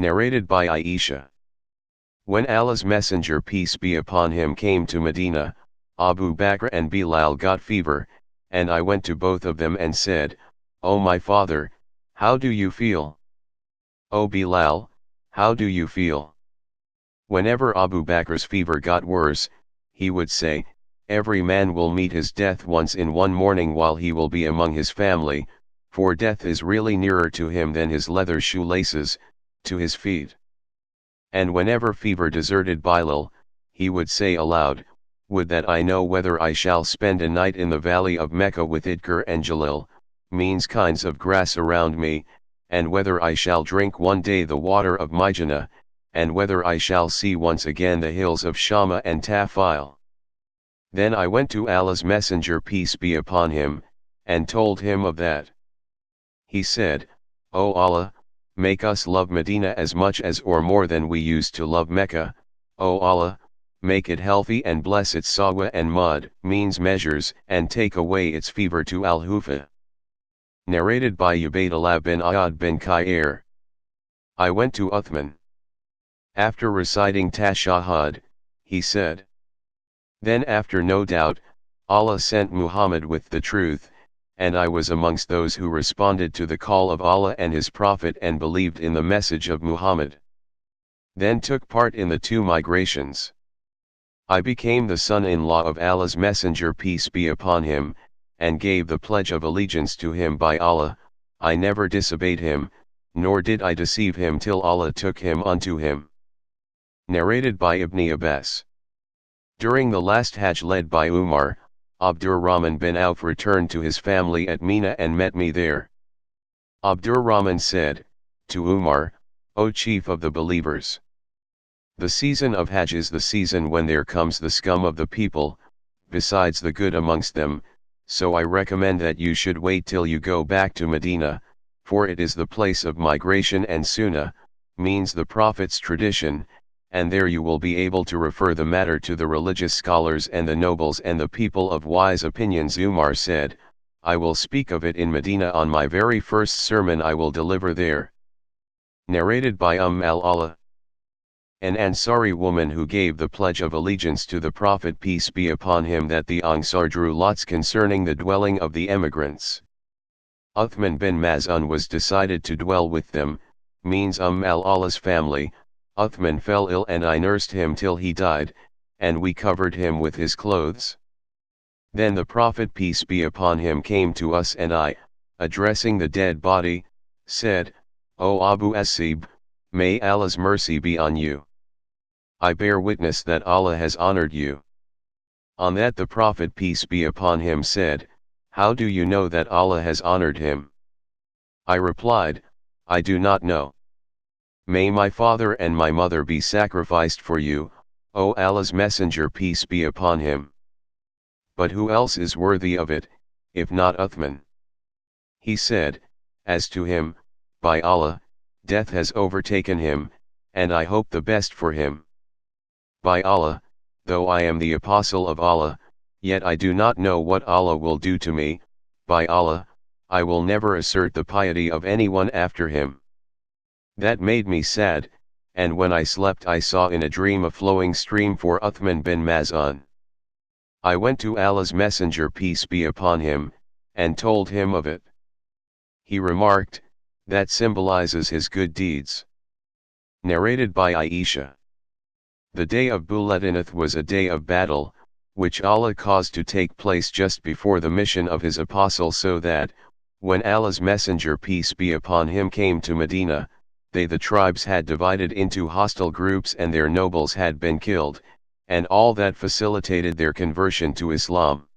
Narrated by Aisha. When Allah's Messenger peace be upon him came to Medina, Abu Bakr and Bilal got fever, and I went to both of them and said, "O my father, how do you feel? O Bilal, how do you feel?" Whenever Abu Bakr's fever got worse, he would say, "Every man will meet his death once in one morning while he will be among his family, for death is really nearer to him than his leather shoelaces, to his feet." And whenever fever deserted Bilal, he would say aloud, "Would that I know whether I shall spend a night in the valley of Mecca with Idkar and Jalil, means kinds of grass around me, and whether I shall drink one day the water of Madinah, and whether I shall see once again the hills of Shama and Tafil." Then I went to Allah's Messenger peace be upon him, and told him of that. He said, "O Allah, make us love Medina as much as or more than we used to love Mecca. O Allah, make it healthy and bless its sawa and mud, means measures, and take away its fever to Al-Hufa." Narrated by Ubaydullah bin Ayad bin Khair. I went to Uthman. After reciting Tashahhud, he said, "Then after no doubt, Allah sent Muhammad with the truth, and I was amongst those who responded to the call of Allah and His Prophet and believed in the message of Muhammad. Then took part in the 2 migrations. I became the son-in-law of Allah's Messenger peace be upon him, and gave the pledge of allegiance to him by Allah. I never disobeyed him, nor did I deceive him till Allah took him unto him." Narrated by Ibn Abbas. During the last Hajj led by Umar, Abdurrahman bin Auf returned to his family at Mina and met me there. Abdurrahman said, to Umar, "O chief of the believers, the season of Hajj is the season when there comes the scum of the people, besides the good amongst them, so I recommend that you should wait till you go back to Medina, for it is the place of migration and sunnah, means the Prophet's tradition, and there you will be able to refer the matter to the religious scholars and the nobles and the people of wise opinions." Umar said, "I will speak of it in Medina on my very first sermon I will deliver there." Narrated by al-Allah. An Ansari woman who gave the pledge of allegiance to the Prophet peace be upon him that the Ansar drew lots concerning the dwelling of the emigrants. Uthman bin Maz'un was decided to dwell with them, means al-Allah's family. Uthman fell ill and I nursed him till he died, and we covered him with his clothes. Then the Prophet peace be upon him came to us and I, addressing the dead body, said, "O Abu Asib, may Allah's mercy be on you. I bear witness that Allah has honored you." On that the Prophet peace be upon him said, "How do you know that Allah has honored him?" I replied, "I do not know." "May my father and my mother be sacrificed for you, O Allah's Messenger peace be upon him. But who else is worthy of it, if not Uthman?" He said, "As to him, by Allah, death has overtaken him, and I hope the best for him. By Allah, though I am the apostle of Allah, yet I do not know what Allah will do to me. By Allah, I will never assert the piety of anyone after him." That made me sad, and when I slept I saw in a dream a flowing stream for Uthman bin Maz'un. I went to Allah's Messenger peace be upon him, and told him of it. He remarked, "That symbolizes his good deeds." Narrated by Aisha. The day of Buledinath was a day of battle, which Allah caused to take place just before the mission of his apostle, so that, when Allah's Messenger peace be upon him came to Medina, the tribes had divided into hostile groups and their nobles had been killed, and all that facilitated their conversion to Islam.